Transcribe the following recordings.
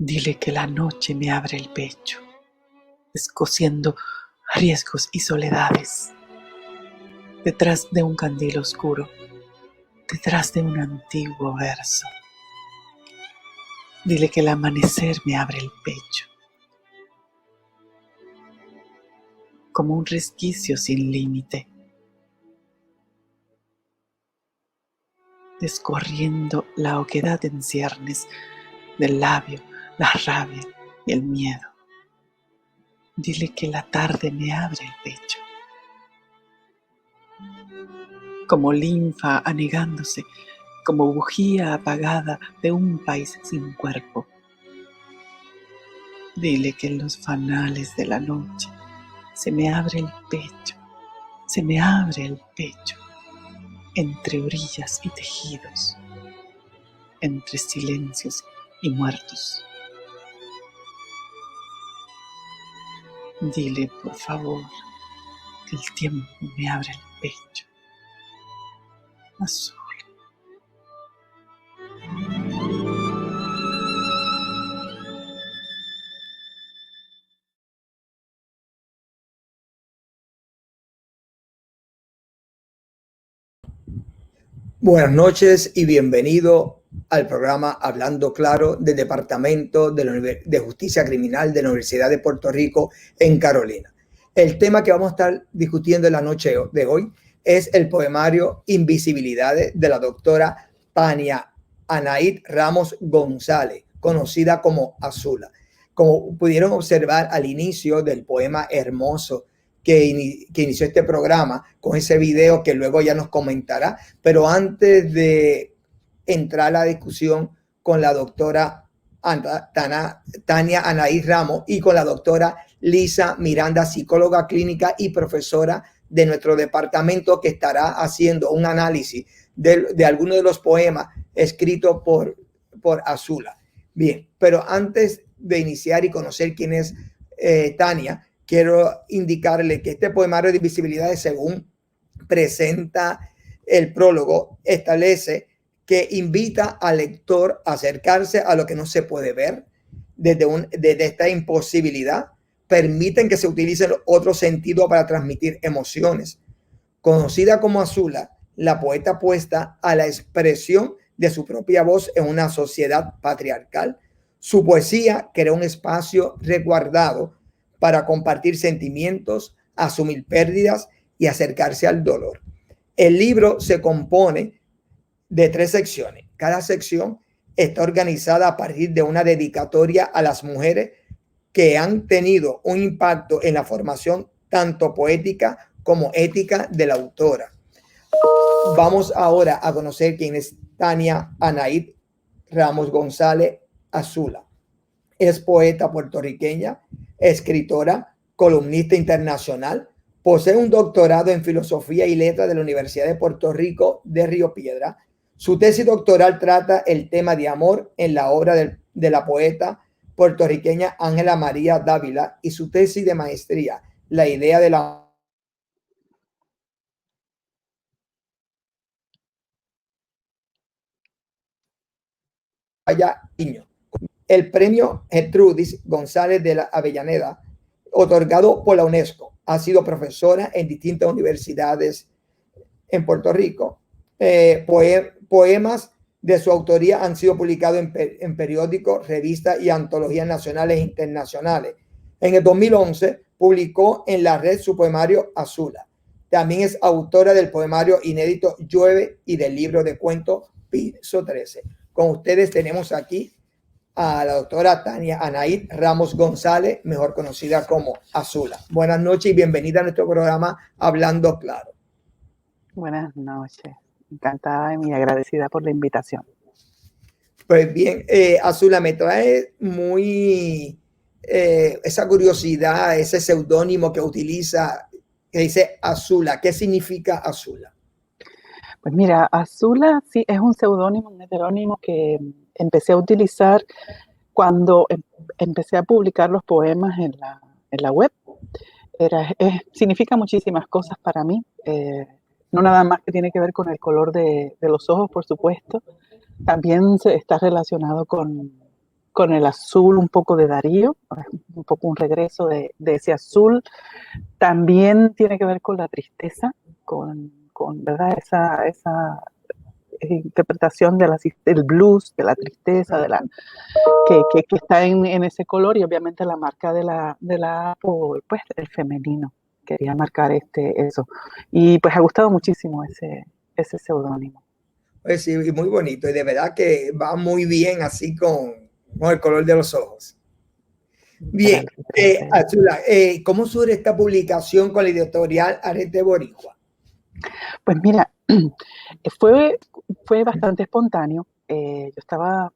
Dile que la noche me abre el pecho, descosiendo riesgos y soledades. Detrás de un candil oscuro, detrás de un antiguo verso. Dile que el amanecer me abre el pecho, como un resquicio sin límite, descorriendo la oquedad en ciernes del labio, la rabia y el miedo. Dile que la tarde me abre el pecho, como linfa anegándose, como bujía apagada de un país sin cuerpo. Dile que en los fanales de la noche se me abre el pecho, se me abre el pecho, entre orillas y tejidos, entre silencios y muertos. Dile, por favor, que el tiempo me abre el pecho. Azul. Buenas noches y bienvenido al programa Hablando Claro del Departamento de Justicia Criminal de la Universidad de Puerto Rico en Carolina. El tema que vamos a estar discutiendo en la noche de hoy es el poemario Invisibilidades de la doctora Tania Anaid Ramos González, conocida como Azula. Como pudieron observar al inicio del poema hermoso que inició este programa, con ese video que luego ya nos comentará, pero antes de entrar a la discusión con la doctora Tania Anaid Ramos y con la doctora Lisa Miranda, psicóloga clínica y profesora de nuestro departamento, que estará haciendo un análisis de algunos de los poemas escritos por Azula. Bien, pero antes de iniciar y conocer quién es Tania, quiero indicarle que este poemario de invisibilidades, según presenta el prólogo, establece que invita al lector a acercarse a lo que no se puede ver desde esta imposibilidad. Permiten que se utilicen otros sentidos para transmitir emociones. Conocida como Azula, la poeta apuesta a la expresión de su propia voz en una sociedad patriarcal. Su poesía crea un espacio resguardado para compartir sentimientos, asumir pérdidas y acercarse al dolor. El libro se compone de 3 secciones. Cada sección está organizada a partir de una dedicatoria a las mujeres que han tenido un impacto en la formación tanto poética como ética de la autora. Vamos ahora a conocer quién es Tania Anaid Ramos González Azula. Es poeta puertorriqueña, escritora, columnista internacional, posee un doctorado en filosofía y letras de la Universidad de Puerto Rico de Río Piedra. Su tesis doctoral trata el tema de amor en la obra de la poeta puertorriqueña Ángela María Dávila, y su tesis de maestría, la idea de la niño. El premio Gertrudis González de la Avellaneda, otorgado por la UNESCO. Ha sido profesora en distintas universidades en Puerto Rico. Poemas de su autoría han sido publicados en periódicos, revistas y antologías nacionales e internacionales. En el 2011 publicó en la red su poemario Azula. También es autora del poemario inédito Llueve y del libro de cuentos Piso 13. Con ustedes tenemos aquí a la doctora Tania Anaid Ramos González, mejor conocida como Azula. Buenas noches y bienvenida a nuestro programa Hablando Claro. Buenas noches. Encantada y agradecida por la invitación. Pues bien, Azula, me trae muy esa curiosidad, ese seudónimo que utiliza, que dice Azula. ¿Qué significa Azula? Pues mira, Azula sí es un seudónimo, un heterónimo que empecé a utilizar cuando empecé a publicar los poemas en la web. Significa muchísimas cosas para mí, no nada más que tiene que ver con el color de los ojos, por supuesto. También está relacionado con con el azul un poco de Darío, un poco un regreso de ese azul. También tiene que ver con la tristeza, con ¿verdad? Esa interpretación del blues, de la tristeza, que está en ese color, y obviamente la marca de la pues el femenino. Quería marcar eso. Y pues ha gustado muchísimo ese seudónimo. Pues sí, y muy bonito, y de verdad que va muy bien así con el color de los ojos. Bien, Azula, ¿cómo surge esta publicación con la editorial Arete Boricua? Pues mira, fue bastante espontáneo. Yo estaba,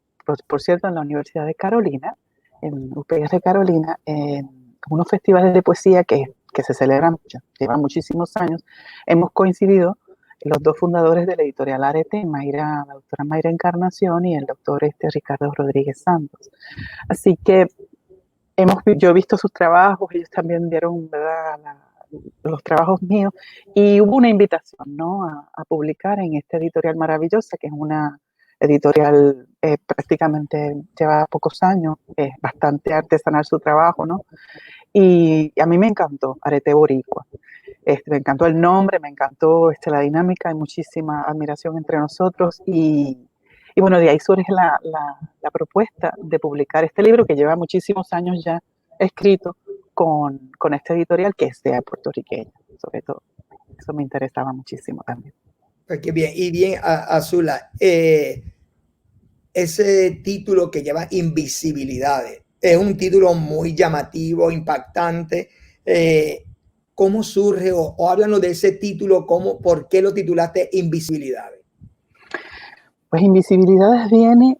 por cierto, en la Universidad de Carolina, en UPR de Carolina, en unos festivales de poesía que se celebran, llevan muchísimos años. Hemos coincidido los dos fundadores de la editorial Arete, la doctora Mayra Encarnación y el doctor Ricardo Rodríguez Santos. Así que yo he visto sus trabajos, ellos también vieron, ¿verdad?, los trabajos míos, y hubo una invitación, ¿no?, a publicar en esta editorial maravillosa, que es una editorial prácticamente lleva pocos años, es bastante artesanal su trabajo, ¿no? Y a mí me encantó Arete Boricua. Me encantó el nombre, me encantó la dinámica, hay muchísima admiración entre nosotros, y bueno, de ahí surge la propuesta de publicar este libro que lleva muchísimos años ya escrito con esta editorial, que sea puertorriqueña, sobre todo. Eso me interesaba muchísimo también. Pues qué bien. Y bien, Azula, ese título que lleva Invisibilidades es un título muy llamativo, impactante. ¿Cómo surge o háblanos de ese título? ¿Por qué lo titulaste Invisibilidades? Pues Invisibilidades viene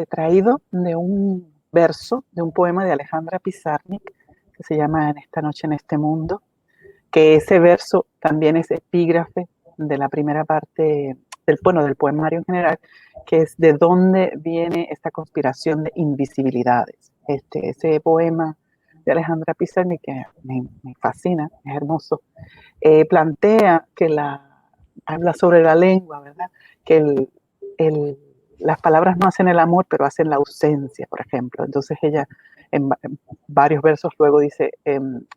traído de un verso, de un poema de Alejandra Pizarnik, que se llama En esta noche, en este mundo, que ese verso también es epígrafe de la primera parte del poemario en general, que es de dónde viene esta conspiración de invisibilidades. Ese poema de Alejandra Pizarnik, que me fascina, es hermoso, plantea que habla sobre la lengua, ¿verdad? Que las palabras no hacen el amor, pero hacen la ausencia, por ejemplo. Entonces ella en varios versos luego dice,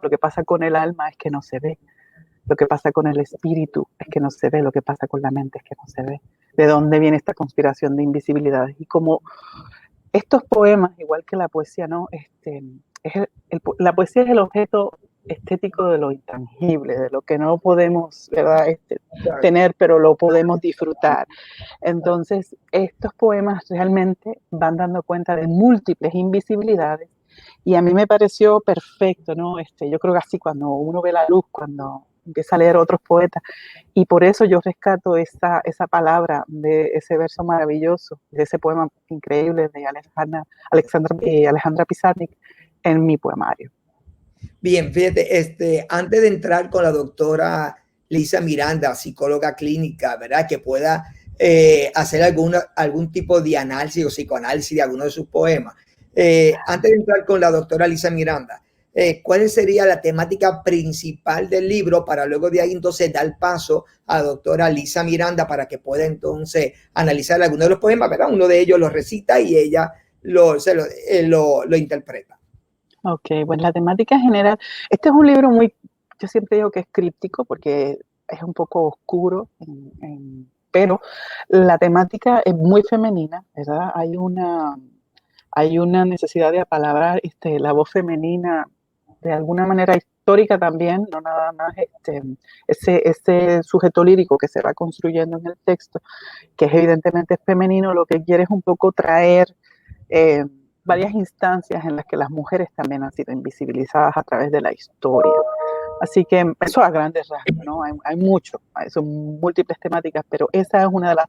lo que pasa con el alma es que no se ve, lo que pasa con el espíritu es que no se ve, lo que pasa con la mente es que no se ve. ¿De dónde viene esta conspiración de invisibilidades? Y como estos poemas, igual que la poesía, ¿no? La poesía es el objeto estético de lo intangible, de lo que no podemos, ¿verdad?, tener, pero lo podemos disfrutar. Entonces, estos poemas realmente van dando cuenta de múltiples invisibilidades, y a mí me pareció perfecto, ¿no? Yo creo que así cuando uno ve la luz, cuando empieza a leer otros poetas, y por eso yo rescato esa palabra de ese verso maravilloso, de ese poema increíble de Alejandra Pizarnik en mi poemario. Bien, fíjate, antes de entrar con la doctora Lisa Miranda, psicóloga clínica, ¿verdad?, que pueda hacer algún tipo de análisis o psicoanálisis de alguno de sus poemas. Antes de entrar con la doctora Lisa Miranda, ¿cuál sería la temática principal del libro, para luego de ahí entonces dar paso a la doctora Lisa Miranda para que pueda entonces analizar alguno de los poemas, ¿verdad? Uno de ellos lo recita y ella lo interpreta. Ok, pues la temática general, este es un libro yo siempre digo que es críptico porque es un poco oscuro, pero la temática es muy femenina, ¿verdad? Hay una necesidad de apalabrar la voz femenina de alguna manera histórica también, no nada más ese sujeto lírico que se va construyendo en el texto, que es evidentemente femenino, lo que quiere es un poco traer varias instancias en las que las mujeres también han sido invisibilizadas a través de la historia. Así que eso a grandes rasgos, ¿no? Hay mucho, son múltiples temáticas, pero esa es una de las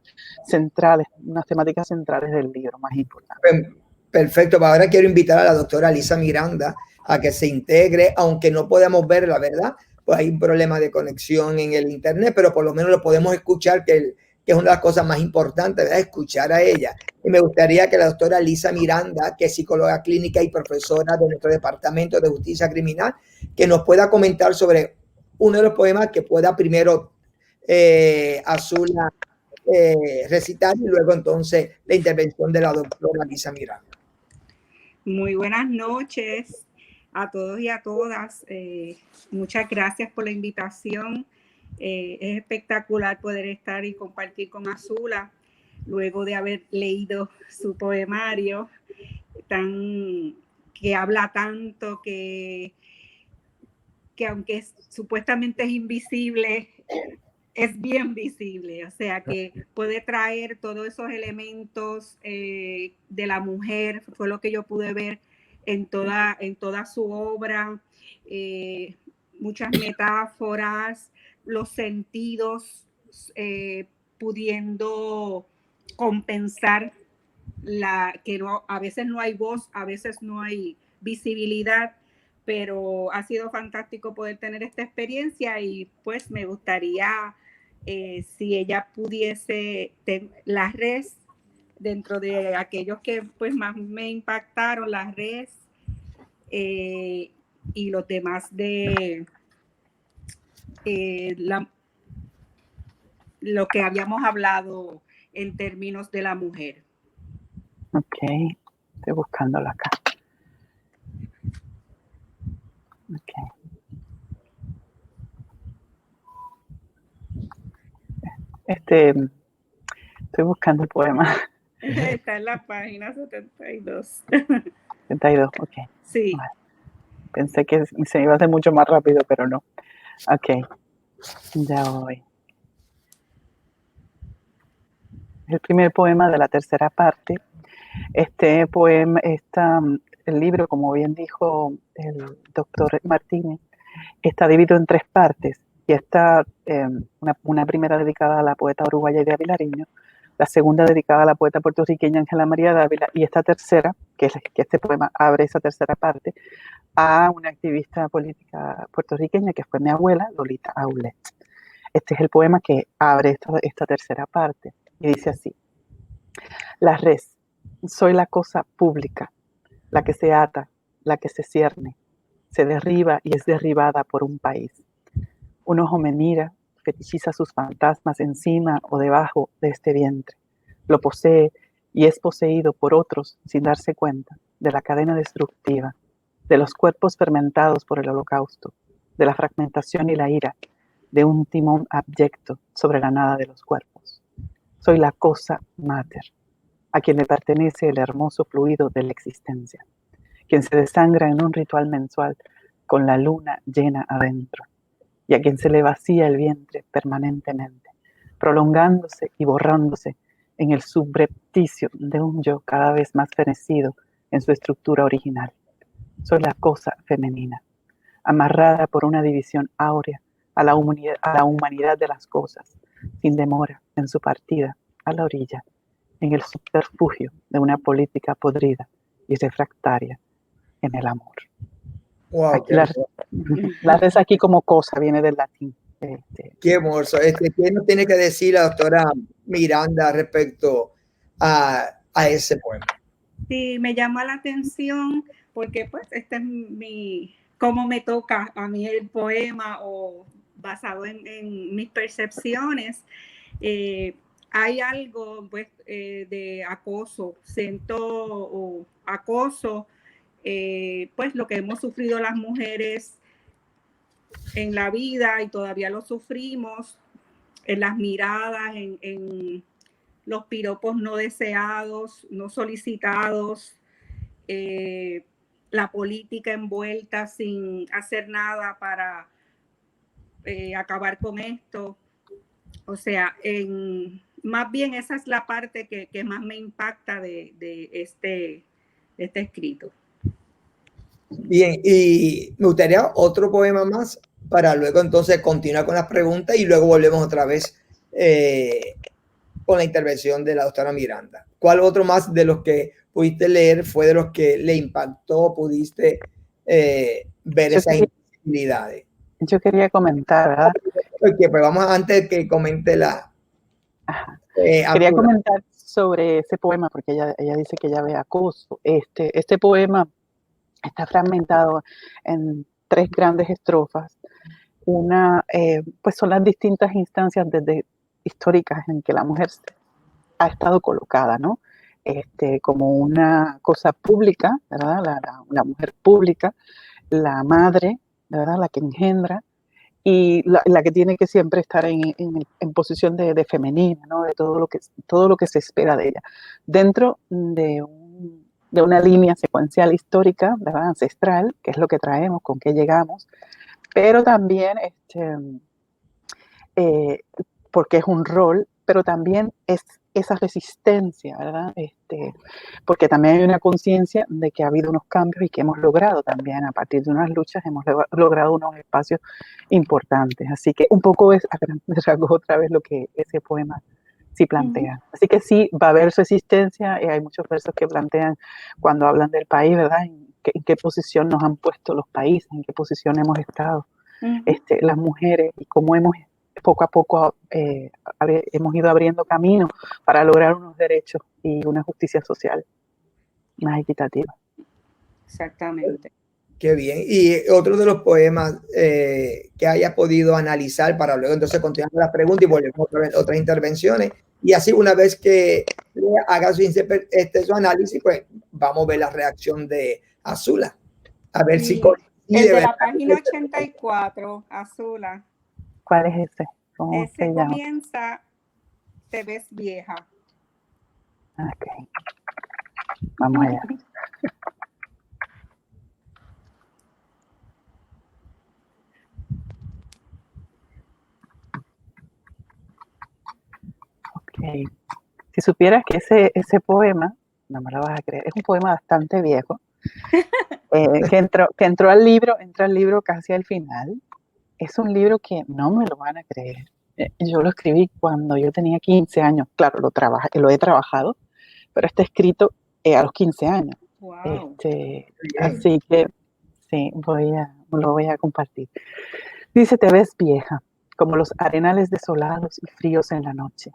unas temáticas centrales del libro más importantes. Perfecto, ahora quiero invitar a la doctora Lisa Miranda a que se integre, aunque no podemos ver la verdad, pues hay un problema de conexión en el internet, pero por lo menos lo podemos escuchar, que es una de las cosas más importantes, ¿verdad?, escuchar a ella. Y me gustaría que la doctora Lisa Miranda, que es psicóloga clínica y profesora de nuestro Departamento de Justicia Criminal, que nos pueda comentar sobre uno de los poemas que pueda primero Azula recitar, y luego entonces la intervención de la doctora Lisa Miranda. Muy buenas noches a todos y a todas. Muchas gracias por la invitación. Es espectacular poder estar y compartir con Azula luego de haber leído su poemario que habla tanto, que aunque supuestamente es invisible, es bien visible, o sea que puede traer todos esos elementos de la mujer, fue lo que yo pude ver en toda su obra, muchas metáforas, los sentidos, pudiendo compensar que no, a veces no hay voz, a veces no hay visibilidad, pero ha sido fantástico poder tener esta experiencia y pues me gustaría si ella pudiese, las res, dentro de aquellos que pues más me impactaron, las res y los demás de lo que habíamos hablado en términos de la mujer. Ok, estoy buscándola acá. Ok. Estoy buscando el poema. Está en la página 72. 72, ok. Sí. Vale. Pensé que se iba a hacer mucho más rápido, pero no. Ok, ya voy. El primer poema de la tercera parte. Este poema, el libro, como bien dijo el doctor Martínez, está dividido en tres partes. Y está una primera dedicada a la poeta uruguaya Idea Vilariño, la segunda dedicada a la poeta puertorriqueña Ángela María Dávila, y esta tercera, que este poema abre esa tercera parte, a una activista política puertorriqueña que fue mi abuela, Lolita Aulet. Este es el poema que abre esta tercera parte, y dice así: La res, soy la cosa pública, la que se ata, la que se cierne, se derriba y es derribada por un país. Un ojo me mira, fetichiza sus fantasmas encima o debajo de este vientre. Lo posee y es poseído por otros sin darse cuenta de la cadena destructiva, de los cuerpos fermentados por el holocausto, de la fragmentación y la ira, de un timón abyecto sobre la nada de los cuerpos. Soy la cosa mater, a quien le pertenece el hermoso fluido de la existencia, quien se desangra en un ritual mensual con la luna llena adentro, y a quien se le vacía el vientre permanentemente, prolongándose y borrándose en el subrepticio de un yo cada vez más fenecido en su estructura original. Soy la cosa femenina, amarrada por una división áurea a la humanidad de las cosas, sin demora en su partida a la orilla, en el subterfugio de una política podrida y refractaria en el amor. Wow, Aquí la res aquí como cosa viene del latín. Qué hermoso. ¿Qué nos tiene que decir la doctora Miranda respecto a ese poema? Sí, me llama la atención porque pues este es cómo me toca a mí el poema o basado en mis percepciones. Hay algo pues de acoso, siento acoso, pues lo que hemos sufrido las mujeres en la vida y todavía lo sufrimos, en las miradas, en los piropos no deseados, no solicitados, la política envuelta sin hacer nada para acabar con esto. O sea, más bien esa es la parte que más me impacta de este escrito. Bien, y me gustaría otro poema más para luego entonces continuar con las preguntas y luego volvemos otra vez con la intervención de la doctora Miranda. ¿Cuál otro más de los que pudiste leer fue de los que le impactó, pudiste ver esas invisibilidades? Yo quería comentar, ¿verdad? Okay, pues vamos antes que comente la... quería comentar sobre ese poema porque ella dice que ella ve acoso. Este poema está fragmentado en 3 grandes estrofas. Una, pues son las distintas instancias históricas en que la mujer ha estado colocada, ¿no? como una cosa pública, ¿verdad? La mujer pública, la madre, ¿verdad? La que engendra, y la que tiene que siempre estar en posición de femenina, ¿no? De todo lo que se espera de ella. Dentro de una línea secuencial histórica, ¿verdad? Ancestral, que es lo que traemos, con qué llegamos, pero también, porque es un rol, pero también es esa resistencia, ¿verdad? Porque también hay una conciencia de que ha habido unos cambios y que hemos logrado también, a partir de unas luchas, hemos logrado unos espacios importantes. Así que un poco es a grandes rasgos otra vez lo que ese poema sí plantea. Así que sí, va a haber resistencia, hay muchos versos que plantean cuando hablan del país, ¿verdad? En qué posición nos han puesto los países, en qué posición hemos estado las mujeres, y cómo hemos poco a poco hemos ido abriendo camino para lograr unos derechos y una justicia social más equitativa. Exactamente. Qué bien. Y otro de los poemas que haya podido analizar para luego entonces continuar la pregunta y volver a otras intervenciones. Y así una vez que haga su análisis, pues vamos a ver la reacción de Azula. A ver si el de la página 84, Azula. ¿Cuál es ese? Ese comienza, te ves vieja. Ok. Vamos allá. Okay. Si supieras que ese poema, no me lo vas a creer, es un poema bastante viejo, que entró al libro casi al final. Es un libro que no me lo van a creer. Yo lo escribí cuando yo tenía 15 años. Claro, lo he trabajado, pero está escrito a los 15 años. Wow. Así que sí, lo voy a compartir. Dice: te ves vieja, como los arenales desolados y fríos en la noche.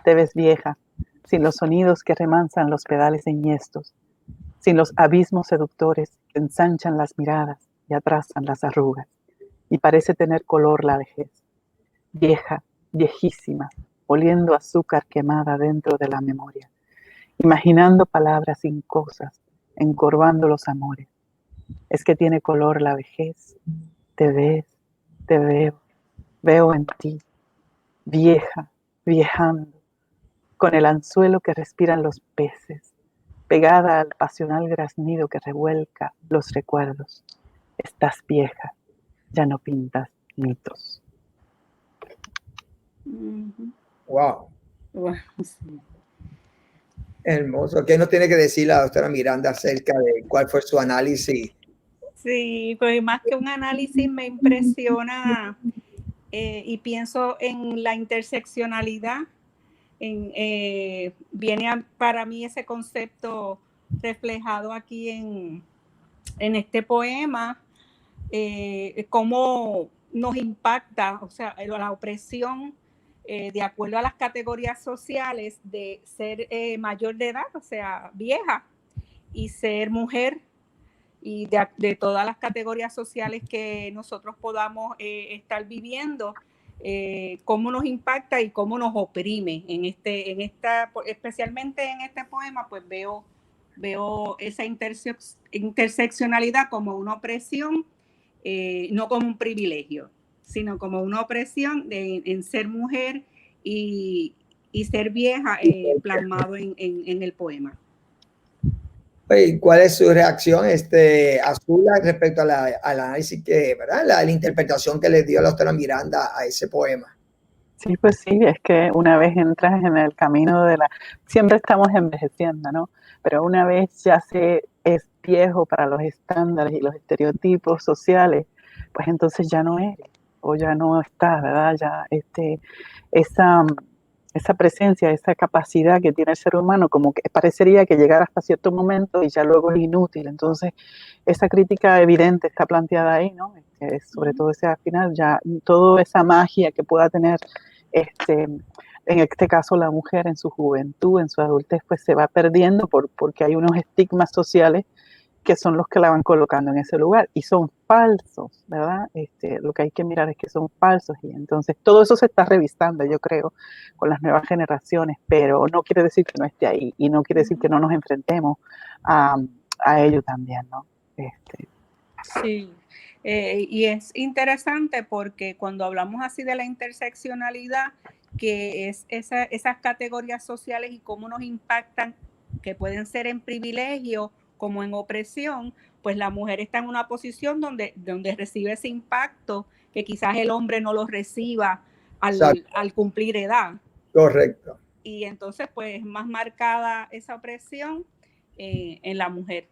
Te ves vieja, sin los sonidos que remansan los pedales enhiestos, sin los abismos seductores que ensanchan las miradas y atrasan las arrugas, y parece tener color la vejez. Vieja, viejísima, oliendo azúcar quemada dentro de la memoria, imaginando palabras sin cosas, encorvando los amores. Es que tiene color la vejez. Te ves, te veo en ti, vieja, viejando, con el anzuelo que respiran los peces, pegada al pasional graznido que revuelca los recuerdos. Estás vieja, ya no pintas mitos. Wow. Wow. Hermoso. ¿Qué nos tiene que decir la doctora Miranda acerca de cuál fue su análisis? Sí, pues más que un análisis me impresiona y pienso en la interseccionalidad. Viene para mí ese concepto reflejado aquí en este poema, cómo nos impacta, o sea, la opresión de acuerdo a las categorías sociales de ser mayor de edad, o sea, vieja, y ser mujer, y de todas las categorías sociales que nosotros podamos estar viviendo, cómo nos impacta y cómo nos oprime especialmente en este poema. Pues veo esa interseccionalidad como una opresión, no como un privilegio, sino como una opresión en ser mujer y ser vieja, plasmado en el poema. ¿Cuál es su reacción, Azula, respecto al análisis ¿verdad? La interpretación que le dio la doctora Miranda a ese poema? Sí, pues sí, es que una vez entras en el camino siempre estamos envejeciendo, ¿no? Pero una vez ya es viejo para los estándares y los estereotipos sociales, pues entonces ya no eres, o ya no estás, ¿verdad? Ya esa presencia, esa capacidad que tiene el ser humano, como que parecería que llegar hasta cierto momento y ya luego es inútil. Entonces, esa crítica evidente está planteada ahí, ¿no? Sobre todo ese al final, ya toda esa magia que pueda tener, en este caso la mujer en su juventud, en su adultez, pues se va perdiendo porque hay unos estigmas sociales que son los que la van colocando en ese lugar y son falsos, ¿verdad? Lo que hay que mirar es que son falsos y entonces todo eso se está revisando, yo creo, con las nuevas generaciones, pero no quiere decir que no esté ahí y no quiere decir que no nos enfrentemos a ello también, ¿no? Sí, y es interesante porque cuando hablamos así de la interseccionalidad, que es esas categorías sociales y cómo nos impactan, que pueden ser en privilegio como en opresión, pues la mujer está en una posición donde recibe ese impacto que quizás el hombre no lo reciba al cumplir edad. Correcto. Y entonces pues es más marcada esa opresión en la mujer.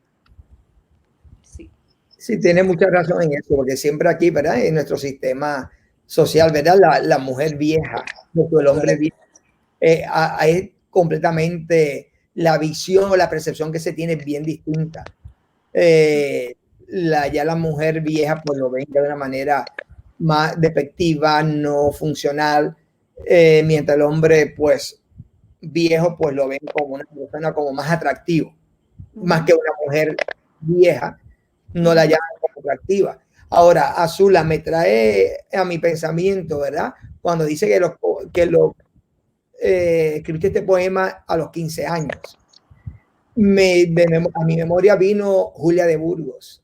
Sí. Sí, tiene mucha razón en eso, porque siempre aquí, ¿verdad? En nuestro sistema social, ¿verdad? La mujer vieja, el hombre viejo, es completamente la visión o la percepción que se tiene bien distinta. Ya la mujer vieja, pues lo ven de una manera más despectiva, no funcional, mientras el hombre, pues viejo, pues lo ven como una persona como más atractivo, más que una mujer vieja, no la llaman como atractiva. Ahora, Azula me trae a mi pensamiento, ¿verdad? Cuando dice que escribiste este poema a los 15 años. A mi memoria vino Julia de Burgos,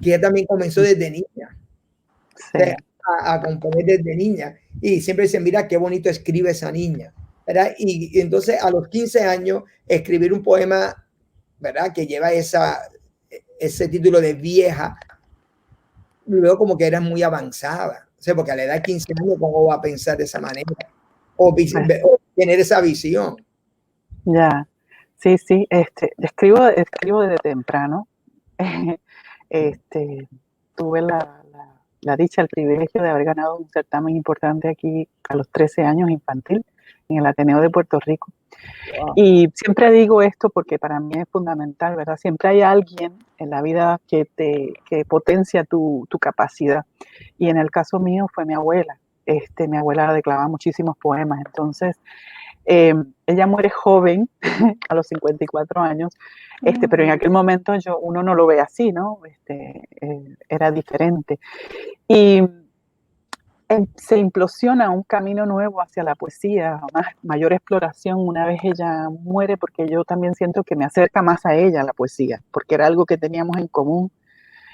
que ella también comenzó desde niña, Sí. o sea, a componer desde niña, y siempre dicen, mira qué bonito escribe esa niña, ¿verdad? Y entonces a los 15 años escribir un poema, ¿verdad? Que lleva ese título de vieja, luego como que era muy avanzada, o sea, porque a la edad de 15 años, ¿cómo va a pensar de esa manera? O tener esa visión. Ya, sí, escribo desde temprano. Tuve la dicha, el privilegio de haber ganado un certamen importante aquí a los 13 años infantil en el Ateneo de Puerto Rico. Wow. Y siempre digo esto porque para mí es fundamental, ¿verdad? Siempre hay alguien en la vida que potencia tu capacidad. Y en el caso mío fue mi abuela. Mi abuela declamaba muchísimos poemas, entonces ella muere joven, a los 54 años, pero en aquel momento uno no lo ve así, ¿no? Era diferente. Y se implosiona un camino nuevo hacia la poesía, mayor exploración una vez ella muere, porque yo también siento que me acerca más a ella la poesía, porque era algo que teníamos en común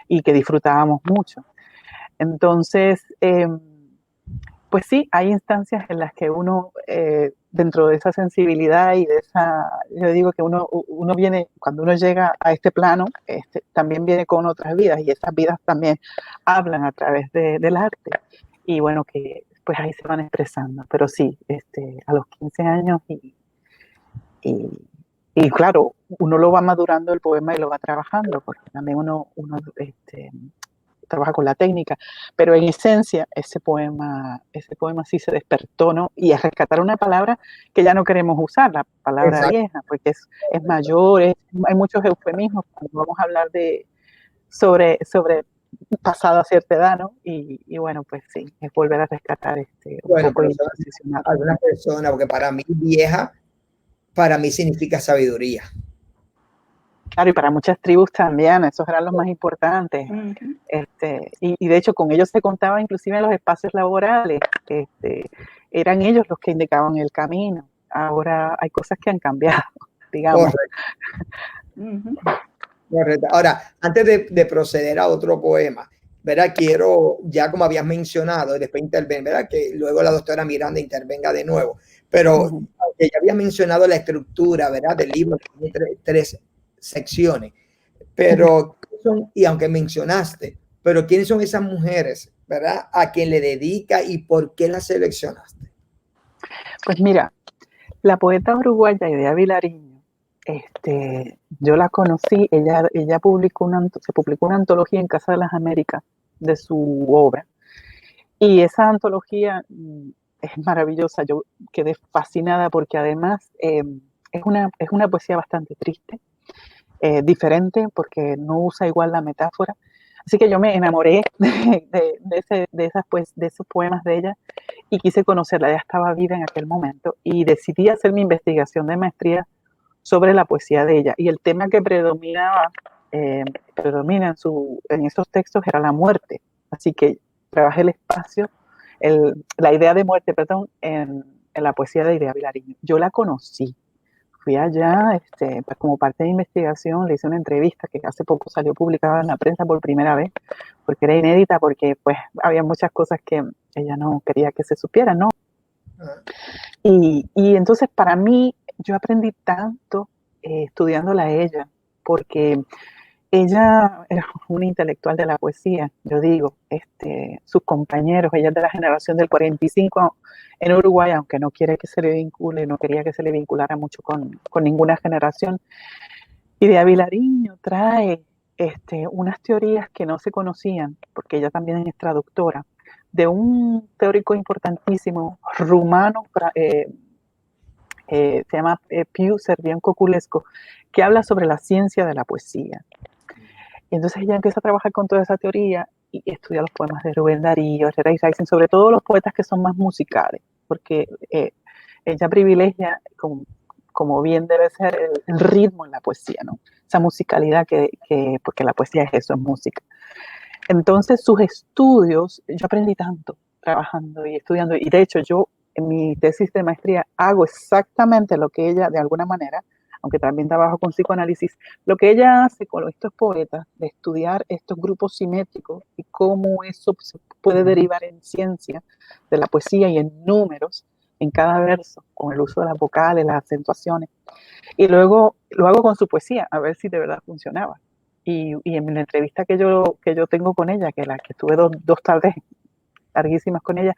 y que disfrutábamos mucho. Entonces, pues sí, hay instancias en las que uno, dentro de esa sensibilidad y de yo digo que uno viene, cuando uno llega a este plano, también viene con otras vidas y esas vidas también hablan a través del arte. Y bueno, que pues ahí se van expresando. Pero sí, a los 15 años y claro, uno lo va madurando el poema y lo va trabajando, porque también uno trabaja con la técnica, pero en esencia ese poema sí se despertó, ¿no? Y a rescatar una palabra que ya no queremos usar, la palabra Exacto. Vieja, porque es mayor, hay muchos eufemismos cuando vamos a hablar sobre pasado a cierta edad, ¿no? Y bueno, pues sí, es volver a rescatar un poco de alguna persona, porque para mí vieja, para mí significa sabiduría. Claro, y para muchas tribus también, esos eran los más importantes. Y de hecho con ellos se contaba inclusive en los espacios laborales, eran ellos los que indicaban el camino. Ahora hay cosas que han cambiado, digamos. Correcto. Ahora, antes de proceder a otro poema, ¿verdad? Quiero, ya como habías mencionado, después intervenir, ¿verdad? Que luego la doctora Miranda intervenga de nuevo, pero ya había mencionado la estructura, ¿verdad? Del libro, que tiene tres secciones, pero y aunque mencionaste, pero ¿quiénes son esas mujeres, verdad? A quién le dedica y por qué las seleccionaste. Pues mira, la poeta uruguaya Idea Vilariño, yo la conocí, ella se publicó una antología en Casa de las Américas de su obra, y esa antología es maravillosa. Yo quedé fascinada porque además es una poesía bastante triste, diferente, porque no usa igual la metáfora. Así que yo me enamoré de esos poemas de ella y quise conocerla. Ella estaba viva en aquel momento y decidí hacer mi investigación de maestría sobre la poesía de ella. Y el tema que predominaba predomina en esos textos era la muerte. Así que trabajé el espacio, la idea de muerte, perdón, en la poesía de Idea Vilariño. Yo la conocí. Fui allá pues como parte de investigación, le hice una entrevista que hace poco salió publicada en la prensa por primera vez, porque era inédita, porque pues había muchas cosas que ella no quería que se supieran, ¿no? Y entonces para mí, yo aprendí tanto estudiándola a ella, porque ella era una intelectual de la poesía, yo digo, sus compañeros, ella es de la generación del 45 en Uruguay, aunque no quiere que se le vincule, no quería que se le vinculara mucho con ninguna generación. Y de Vilariño trae unas teorías que no se conocían, porque ella también es traductora, de un teórico importantísimo rumano, se llama Piu Servian Coculesco, que habla sobre la ciencia de la poesía. Y entonces ella empieza a trabajar con toda esa teoría y estudia los poemas de Rubén Darío, Herrera y Raicen, sobre todo los poetas que son más musicales, porque ella privilegia, como bien debe ser, el ritmo en la poesía, ¿no? Esa musicalidad porque la poesía es eso, es música. Entonces sus estudios, yo aprendí tanto trabajando y estudiando, y de hecho yo en mi tesis de maestría hago exactamente lo que ella, de alguna manera, aunque también trabajo con psicoanálisis, lo que ella hace con estos poetas, de estudiar estos grupos simétricos y cómo eso se puede derivar en ciencia de la poesía y en números en cada verso, con el uso de las vocales, las acentuaciones. Y luego lo hago con su poesía, a ver si de verdad funcionaba. Y en la entrevista que yo tengo con ella, que estuve dos tardes larguísimas con ella,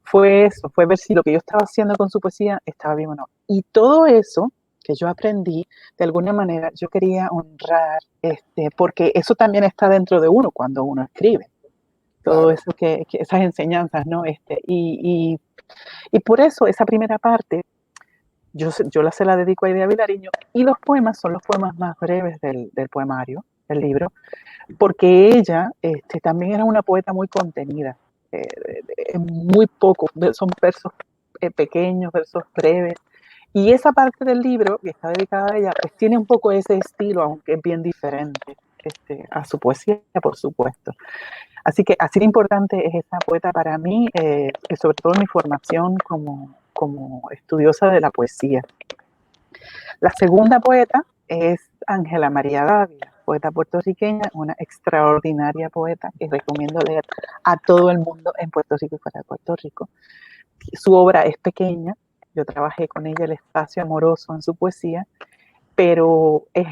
fue eso, fue ver si lo que yo estaba haciendo con su poesía estaba bien o no. Y todo eso que yo aprendí, de alguna manera, yo quería honrar, porque eso también está dentro de uno cuando uno escribe. Todo Claro. eso, esas enseñanzas, ¿no? Y por eso esa primera parte, yo se la dedico a Idea Vilariño, y los poemas son los poemas más breves del poemario, del libro, porque ella también era una poeta muy contenida, muy poco, son versos pequeños, versos breves, y esa parte del libro que está dedicada a ella, pues tiene un poco ese estilo, aunque es bien diferente a su poesía, por supuesto. Así que así de importante es esa poeta para mí, sobre todo en mi formación como estudiosa de la poesía. La segunda poeta es Ángela María Dávila, poeta puertorriqueña, una extraordinaria poeta que recomiendo leer a todo el mundo en Puerto Rico y fuera de Puerto Rico. Su obra es pequeña, yo trabajé con ella el espacio amoroso en su poesía, pero es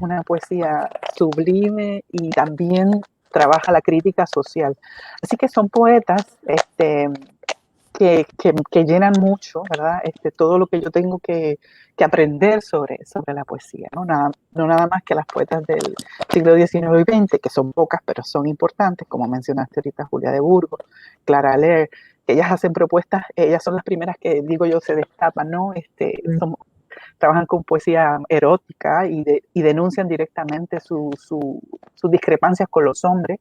una poesía sublime y también trabaja la crítica social. Así que son poetas que llenan mucho, ¿verdad? Todo lo que yo tengo que aprender sobre la poesía, ¿no? No nada más que las poetas del siglo XIX y XX, que son pocas, pero son importantes, como mencionaste ahorita, Julia de Burgos, Clara Leer, que ellas hacen propuestas, ellas son las primeras que, digo yo, se destapan, ¿no? Trabajan con poesía erótica y denuncian directamente sus discrepancias con los hombres.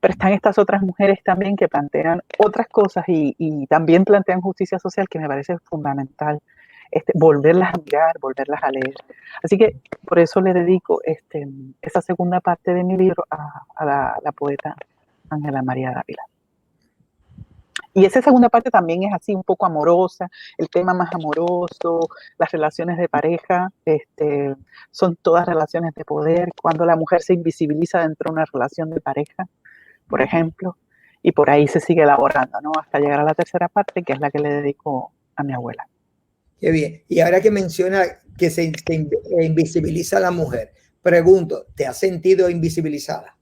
Pero están estas otras mujeres también que plantean otras cosas y también plantean justicia social, que me parece fundamental volverlas a mirar, volverlas a leer. Así que por eso le dedico esa segunda parte de mi libro a la poeta Ángela María Dávila. Y esa segunda parte también es así un poco amorosa, el tema más amoroso, las relaciones de pareja, son todas relaciones de poder, cuando la mujer se invisibiliza dentro de una relación de pareja, por ejemplo, y por ahí se sigue elaborando, ¿no? Hasta llegar a la tercera parte, que es la que le dedico a mi abuela. Qué bien. Y ahora que menciona que se invisibiliza a la mujer, pregunto, ¿te has sentido invisibilizada?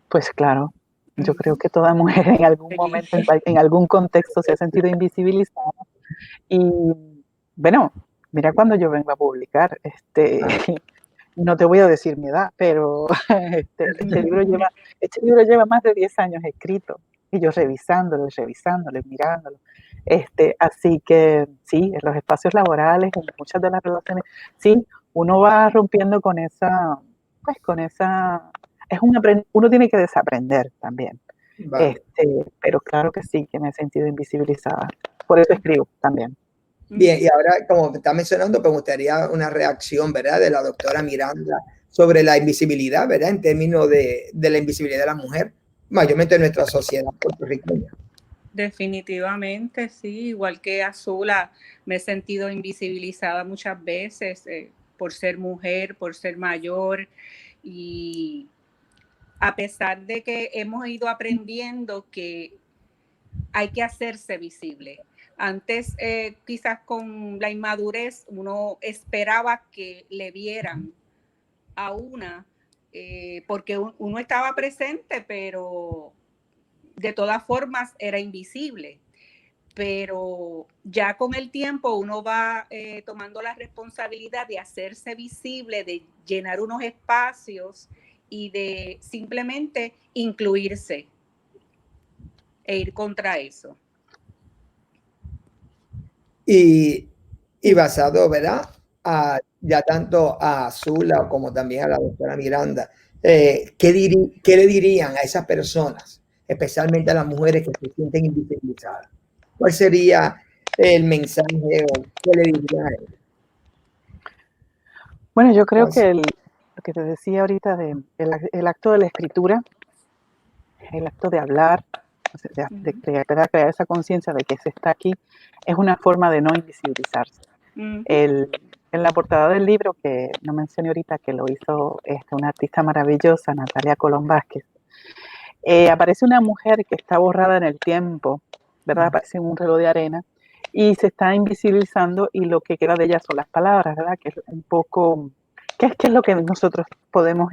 Pues claro, yo creo que toda mujer en algún momento, en algún contexto se ha sentido invisibilizada. Y bueno, mira cuando yo vengo a publicar, no te voy a decir mi edad, pero este libro lleva más de 10 años escrito, y yo revisándolo, mirándolo. Así que sí, en los espacios laborales, en muchas de las relaciones, sí, uno va rompiendo con esa, uno tiene que desaprender también. Vale. Pero claro que sí, que me he sentido invisibilizada. Por eso escribo también. Bien, y ahora, como está mencionando, pues me gustaría una reacción, ¿verdad?, de la doctora Miranda sobre la invisibilidad, ¿verdad?, en términos de la invisibilidad de la mujer, mayormente en nuestra sociedad puertorriqueña. Definitivamente, sí, igual que Azula, me he sentido invisibilizada muchas veces por ser mujer, por ser mayor, y a pesar de que hemos ido aprendiendo que hay que hacerse visible. Antes, quizás con la inmadurez, uno esperaba que le vieran a una, porque uno estaba presente, pero de todas formas era invisible. Pero ya con el tiempo uno va tomando la responsabilidad de hacerse visible, de llenar unos espacios y de simplemente incluirse e ir contra eso. Y basado, ¿verdad?, ya tanto a Azula como también a la doctora Miranda, ¿qué le dirían a esas personas, especialmente a las mujeres que se sienten invisibilizadas? ¿Cuál sería el mensaje o qué le dirían a ellos? Bueno, yo creo que lo que te decía ahorita el acto de la escritura, el acto de hablar, de crear esa conciencia de que se está aquí, es una forma de no invisibilizarse. En la portada del libro, que no mencioné ahorita, que lo hizo una artista maravillosa, Natalia Colón Vázquez, aparece una mujer que está borrada en el tiempo, ¿verdad? Aparece en un reloj de arena y se está invisibilizando, y lo que queda de ella son las palabras, ¿verdad? Que es un poco, ¿qué es lo que nosotros podemos,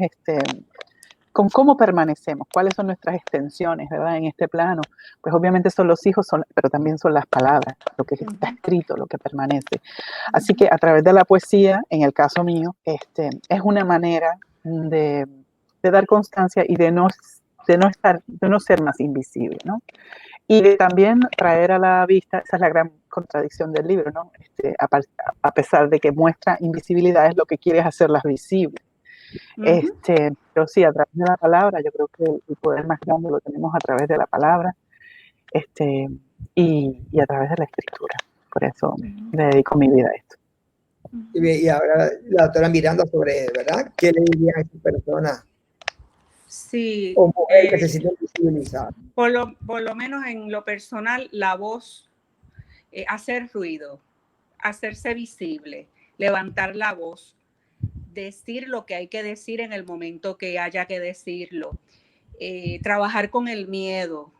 con cómo permanecemos, cuáles son nuestras extensiones, ¿verdad? En este plano, pues obviamente son los hijos, pero también son las palabras, lo que está escrito, lo que permanece. Así que a través de la poesía, en el caso mío, es una manera de dar constancia y de no ser más invisible, ¿no? Y de también traer a la vista, esa es la gran contradicción del libro, ¿no? A pesar de que muestra invisibilidades, lo que quiere es hacerlas visibles. Pero sí, a través de la palabra, yo creo que el poder más grande lo tenemos a través de la palabra, y a través de la escritura. Por eso le dedico mi vida a esto. Y ahora la doctora Miranda sobre, ¿verdad?, ¿qué le dirían a esas personas? Sí. O mujeres que se sienten visibilizadas. Por lo menos en lo personal, la voz, hacer ruido, hacerse visible, levantar la voz, decir lo que hay que decir en el momento que haya que decirlo, trabajar con el miedo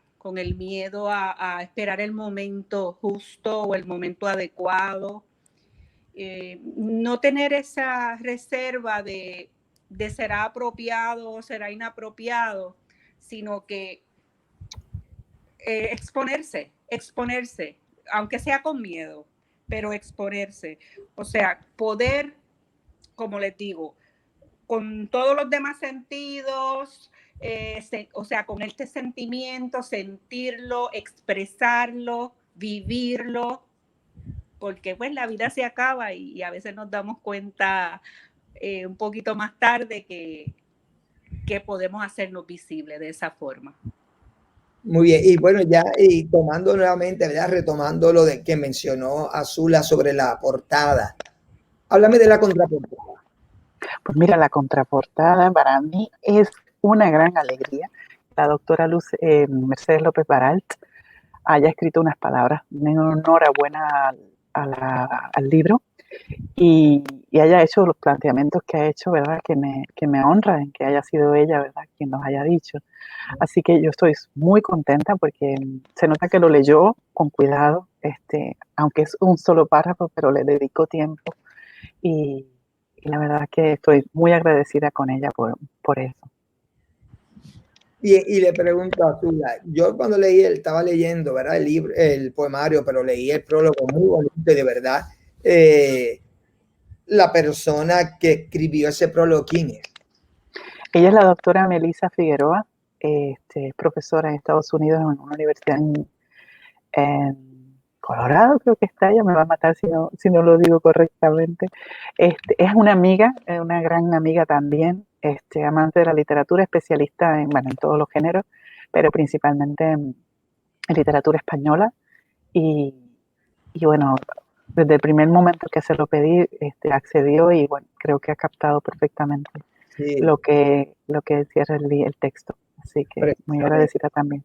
a esperar el momento justo o el momento adecuado, no tener esa reserva de será apropiado o será inapropiado, sino que exponerse, aunque sea con miedo, pero exponerse. O sea, poder, como les digo, con todos los demás sentidos, o sea, con este sentimiento, sentirlo, expresarlo, vivirlo, porque pues la vida se acaba y a veces nos damos cuenta un poquito más tarde que podemos hacernos visibles de esa forma. Muy bien, y bueno, ya y tomando nuevamente, ¿verdad?, retomando lo de que mencionó Azula sobre la portada. Háblame de la contraportada. Pues mira, la contraportada para mí es una gran alegría. La doctora Mercedes López Baralt haya escrito unas palabras en enhorabuena al libro, y haya hecho los planteamientos que ha hecho, ¿verdad? Que me honra en que haya sido ella, ¿verdad?, quien los haya dicho. Así que yo estoy muy contenta porque se nota que lo leyó con cuidado, aunque es un solo párrafo, pero le dedicó tiempo, y la verdad que estoy muy agradecida con ella por eso. Y le pregunto a Azula, yo cuando estaba leyendo, ¿verdad?, el libro, el poemario, pero leí el prólogo muy bonito, y de verdad, la persona que escribió ese prólogo, ¿quién es? Ella es la doctora Melissa Figueroa, profesora en Estados Unidos en una universidad en Colorado, creo que está. Ella me va a matar si no lo digo correctamente. Es una amiga, una gran amiga también, amante de la literatura, especialista en todos los géneros, pero principalmente en literatura española. Y bueno, desde el primer momento que se lo pedí, accedió y bueno, creo que ha captado perfectamente Sí, lo que encierra el texto. Así que muy precisamente. agradecida también.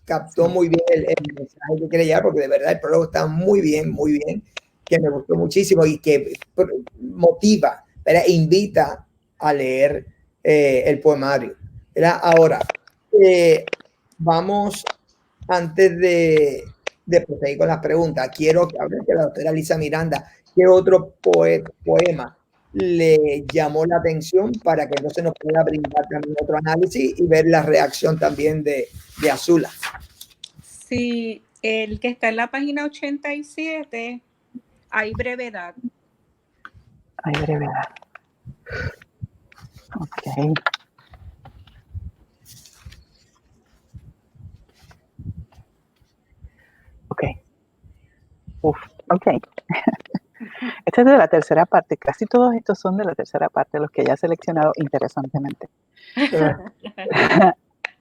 Captó Sí. muy bien el mensaje que quiere llevar, porque de verdad el prólogo está muy bien, que me gustó muchísimo y que motiva, ¿verdad? Invita a leer el poemario, ¿verdad? Ahora, vamos, antes de proseguir con las preguntas, quiero que hable de la doctora Lisa Miranda. ¿Qué otro poema le llamó la atención para que entonces nos pueda brindar también otro análisis y ver la reacción también de Azula? Sí, el que está en la página 87, hay brevedad. Hay brevedad. Ok. Ok. Uf, ok. Este es de la tercera parte. Casi todos estos son de la tercera parte, los que ya he seleccionado interesantemente.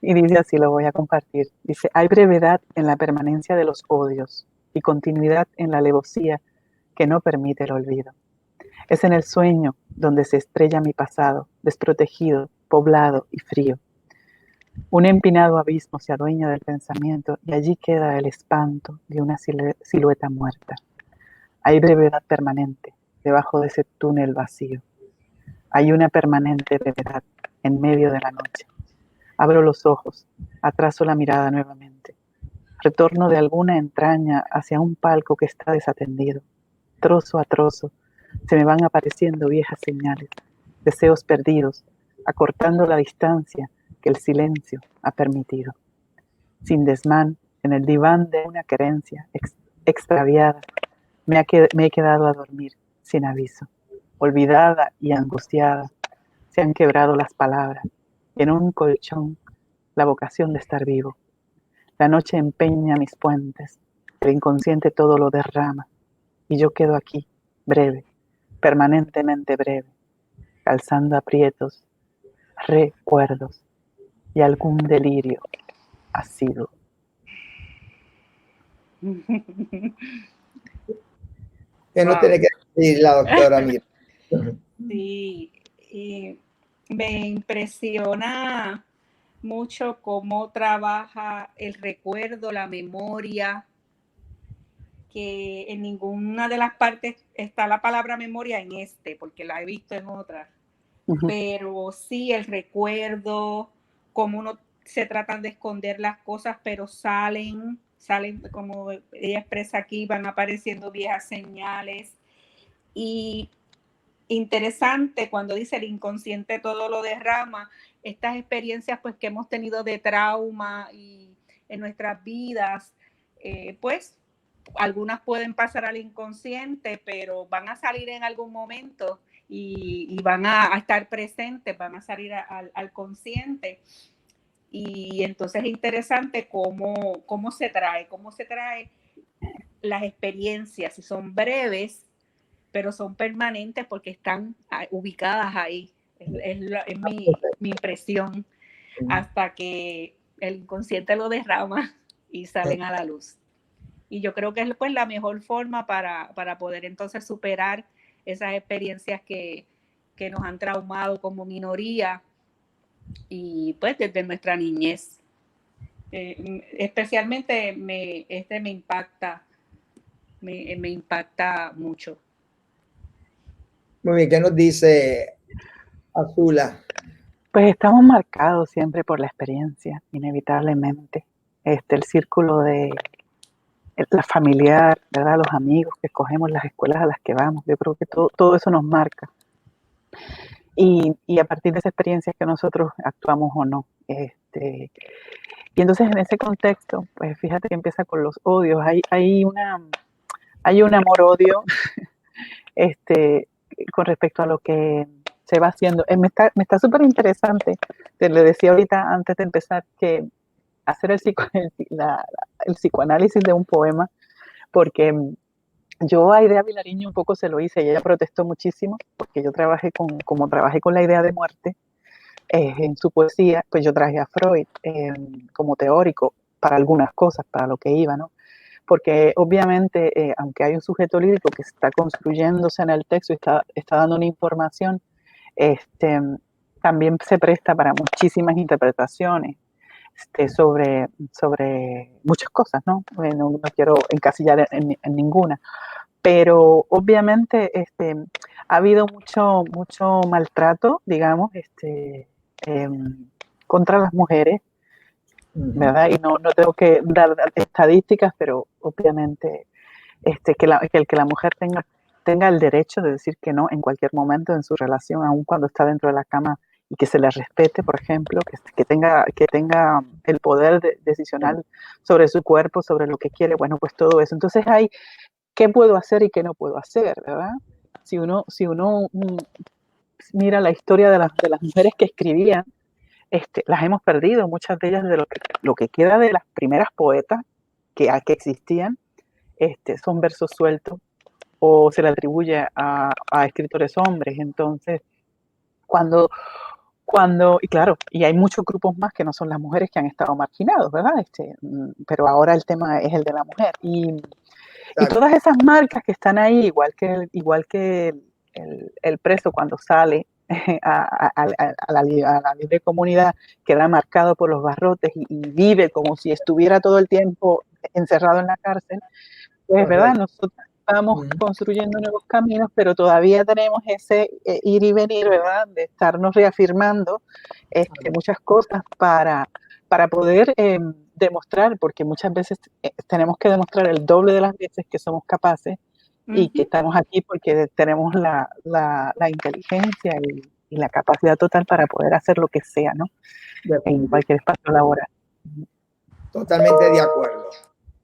Y dice así, lo voy a compartir. Dice, hay brevedad en la permanencia de los odios y continuidad en la alevosía que no permite el olvido. Es en el sueño donde se estrella mi pasado, desprotegido, poblado y frío. Un empinado abismo se adueña del pensamiento y allí queda el espanto de una silueta muerta. Hay brevedad permanente debajo de ese túnel vacío. Hay una permanente brevedad en medio de la noche. Abro los ojos, atraso la mirada nuevamente. Retorno de alguna entraña hacia un palco que está desatendido. Trozo a trozo se me van apareciendo viejas señales, deseos perdidos, acortando la distancia que el silencio ha permitido. Sin desmán, en el diván de una querencia extraviada, me he quedado a dormir sin aviso. Olvidada y angustiada, se han quebrado las palabras y en un colchón la vocación de estar vivo. La noche empeña mis puentes, el inconsciente todo lo derrama y yo quedo aquí, breve, permanentemente breve, calzando aprietos, recuerdos y algún delirio ha sido. ¿Qué nos tiene que decir la doctora Miranda? Sí, y me impresiona mucho cómo trabaja el recuerdo, la memoria, que en ninguna de las partes está la palabra memoria porque la he visto en otras, pero sí el recuerdo, cómo uno se tratan de esconder las cosas, pero salen como ella expresa aquí, van apareciendo viejas señales. Y interesante cuando dice el inconsciente todo lo derrama, estas experiencias pues que hemos tenido de trauma y en nuestras vidas, pues algunas pueden pasar al inconsciente, pero van a salir en algún momento y van a estar presentes, van a salir al consciente. Y entonces es interesante cómo se trae las experiencias, si son breves, pero son permanentes porque están ubicadas ahí. Es mi impresión, hasta que el inconsciente lo derrama y salen a la luz. Y yo creo que es pues la mejor forma para poder entonces superar esas experiencias que nos han traumado como minoría y pues desde nuestra niñez. Especialmente me impacta mucho. Muy bien, ¿qué nos dice Azula? Pues estamos marcados siempre por la experiencia, inevitablemente. El círculo de la familiar, ¿verdad? Los amigos que escogemos, las escuelas a las que vamos. Yo creo que todo eso nos marca. Y a partir de esa experiencia es que nosotros actuamos o no. Y entonces en ese contexto, pues fíjate que empieza con los odios. Hay un amor-odio con respecto a lo que se va haciendo. Me está súper interesante. Te le decía ahorita antes de empezar que hacer el psicoanálisis de un poema, porque yo a Idea Vilariño un poco se lo hice y ella protestó muchísimo porque yo como trabajé con la idea de muerte en su poesía, pues yo traje a Freud como teórico para algunas cosas, para lo que iba, ¿no? porque obviamente, aunque hay un sujeto lírico que está construyéndose en el texto y está dando una información, también se presta para muchísimas interpretaciones sobre muchas cosas, ¿no? No quiero encasillar en ninguna, pero obviamente ha habido mucho maltrato, digamos, contra las mujeres, ¿verdad? Y no tengo que dar estadísticas, pero obviamente que la mujer tenga el derecho de decir que no en cualquier momento en su relación, aun cuando está dentro de la cama, y que se le respete, por ejemplo, que tenga el poder decisional sobre su cuerpo, sobre lo que quiere, bueno, pues todo eso. Entonces hay qué puedo hacer y qué no puedo hacer, ¿verdad? Si uno mira la historia de las mujeres que escribían, las hemos perdido, muchas de ellas de lo que queda de las primeras poetas que existían, son versos sueltos o se le atribuye a escritores hombres. Entonces, y claro, y hay muchos grupos más que no son las mujeres que han estado marginados, ¿verdad? Pero ahora el tema es el de la mujer. Y todas esas marcas que están ahí, igual que el preso cuando sale a la libre comunidad, queda marcado por los barrotes y vive como si estuviera todo el tiempo encerrado en la cárcel, pues, ¿verdad? Nosotros estamos construyendo nuevos caminos, pero todavía tenemos ese ir y venir, ¿verdad? De estarnos reafirmando muchas cosas para poder demostrar, porque muchas veces tenemos que demostrar el doble de las veces que somos capaces y que estamos aquí porque tenemos la inteligencia y la capacidad total para poder hacer lo que sea, ¿no? En cualquier espacio laboral. Totalmente de acuerdo,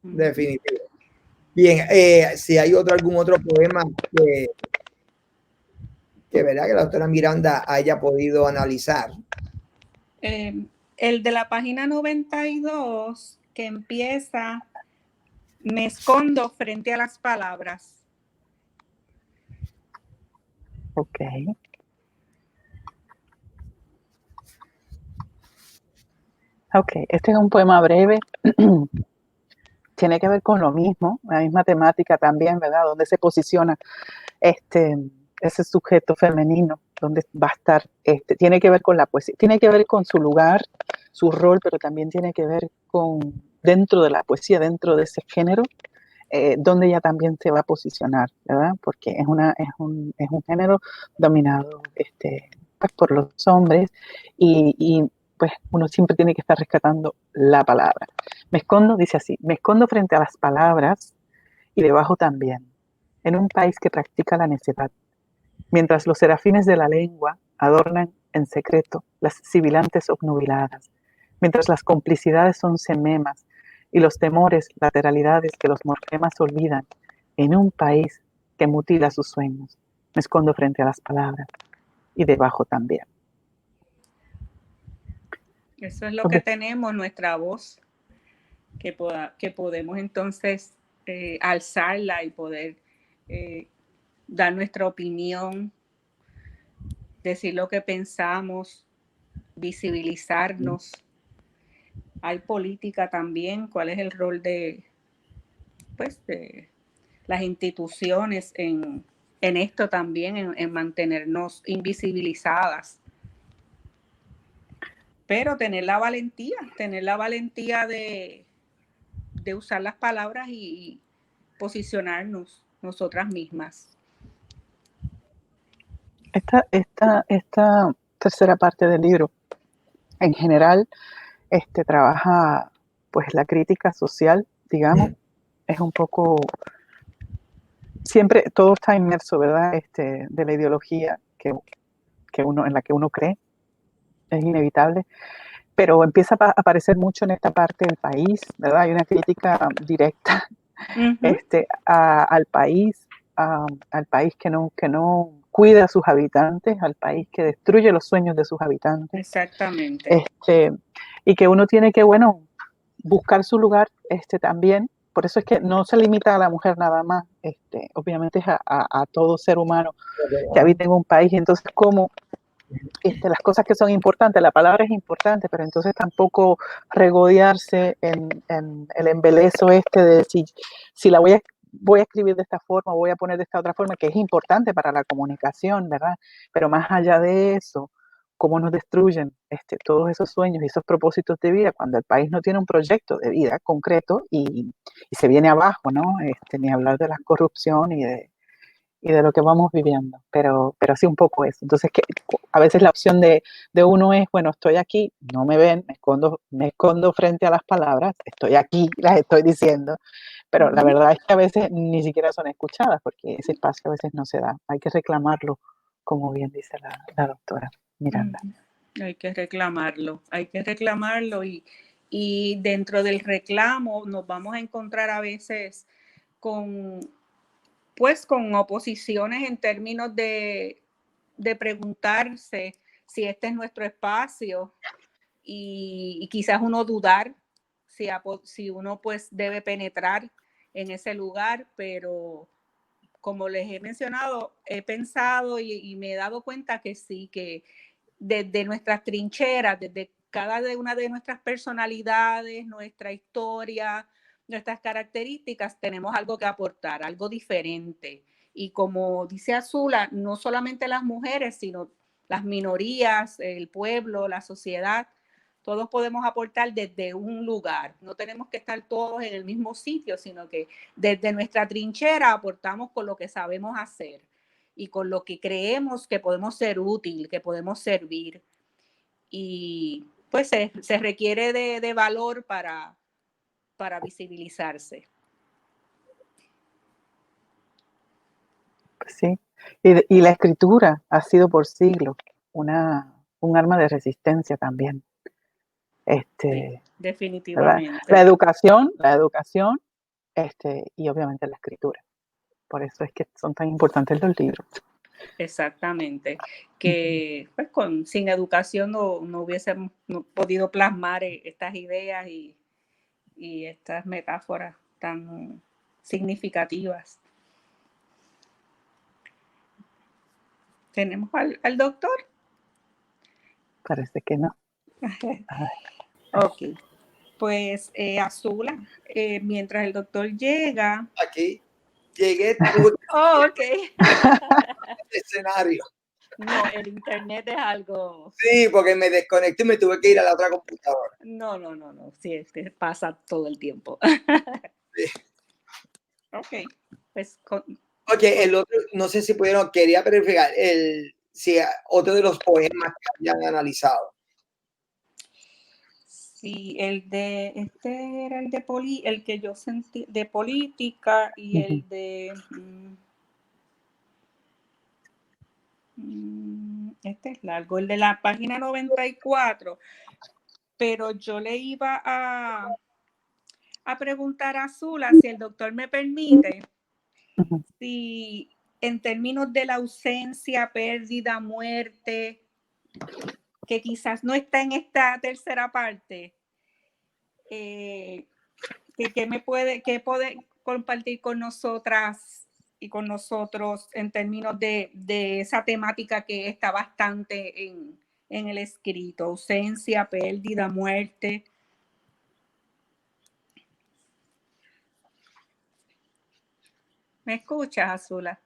definitivo. Bien, si hay algún otro poema que verá que la doctora Miranda haya podido analizar. El de la página 92, que empieza: me escondo frente a las palabras. Ok. Ok, este es un poema breve. Tiene que ver con lo mismo, la misma temática también, ¿verdad? Donde se posiciona ese sujeto femenino, donde va a estar, tiene que ver con la poesía, tiene que ver con su lugar, su rol, pero también tiene que ver con dentro de la poesía, dentro de ese género, donde ella también se va a posicionar, ¿verdad? Porque es un género dominado pues, por los hombres y pues uno siempre tiene que estar rescatando la palabra. Me escondo, dice así, me escondo frente a las palabras y debajo también, en un país que practica la necedad, mientras los serafines de la lengua adornan en secreto las sibilantes obnubiladas, mientras las complicidades son sememas y los temores lateralidades que los morfemas olvidan, en un país que mutila sus sueños, me escondo frente a las palabras y debajo también. Eso es lo que tenemos, nuestra voz, que podemos entonces alzarla y poder dar nuestra opinión, decir lo que pensamos, visibilizarnos. Hay política también, cuál es el rol de las instituciones en esto también, en mantenernos invisibilizadas. Pero tener la valentía de usar las palabras y posicionarnos nosotras mismas. Esta tercera parte del libro, en general, trabaja pues la crítica social, digamos, es un poco, siempre todo está inmerso, ¿verdad? De la ideología en la que uno cree, es inevitable, pero empieza a aparecer mucho en esta parte del país, ¿verdad? Hay una crítica directa al país que no cuida a sus habitantes, al país que destruye los sueños de sus habitantes. Exactamente. Y que uno tiene que, bueno, buscar su lugar también. Por eso es que no se limita a la mujer nada más, obviamente es a todo ser humano que habita en un país. Entonces, ¿cómo las cosas que son importantes, la palabra es importante, pero entonces tampoco regodearse en el embelezo de si la voy a escribir de esta forma, voy a poner de esta otra forma, que es importante para la comunicación, ¿verdad? Pero más allá de eso, cómo nos destruyen todos esos sueños y esos propósitos de vida cuando el país no tiene un proyecto de vida concreto y se viene abajo, ¿no? Ni hablar de la corrupción y de lo que vamos viviendo, pero sí un poco eso. Entonces, que a veces la opción de uno es, bueno, estoy aquí, no me ven, me escondo frente a las palabras, estoy aquí, las estoy diciendo, pero la verdad es que a veces ni siquiera son escuchadas porque ese espacio a veces no se da. Hay que reclamarlo, como bien dice la doctora Miranda. Hay que reclamarlo y dentro del reclamo nos vamos a encontrar a veces con oposiciones en términos de preguntarse si este es nuestro espacio y quizás uno dudar si uno pues debe penetrar en ese lugar, pero como les he mencionado, he pensado y me he dado cuenta que sí, que desde nuestras trincheras, desde cada una de nuestras personalidades, nuestra historia, nuestras características, tenemos algo que aportar, algo diferente. Y como dice Azula, no solamente las mujeres, sino las minorías, el pueblo, la sociedad, todos podemos aportar desde un lugar. No tenemos que estar todos en el mismo sitio, sino que desde nuestra trinchera aportamos con lo que sabemos hacer y con lo que creemos que podemos ser útil, que podemos servir. Y pues se requiere de valor para visibilizarse. Sí, y la escritura ha sido por siglos un arma de resistencia también. Sí, definitivamente. ¿verdad? La educación, y obviamente la escritura. Por eso es que son tan importantes los libros. Exactamente. Que pues sin educación no hubiésemos podido plasmar estas ideas y estas metáforas tan significativas. ¿Tenemos al doctor? Parece que no. Ok. Pues Azula, mientras el doctor llega. Aquí llegué. Ok. Escenario. No, el internet es algo. Sí, porque me desconecté y me tuve que ir a la otra computadora. No. Sí, pasa todo el tiempo. Sí. Ok. Pues el otro, no sé si quería verificar si otro de los poemas que habían analizado. Sí, este era el de el que yo sentí de política y el de este es largo, el de la página 94, pero yo le iba a preguntar a Azula, si el doctor me permite, si en términos de la ausencia, pérdida, muerte, que quizás no está en esta tercera parte, que puede compartir con nosotras y con nosotros en términos de esa temática que está bastante en el escrito: ausencia, pérdida, muerte. ¿Me escuchas, Azula?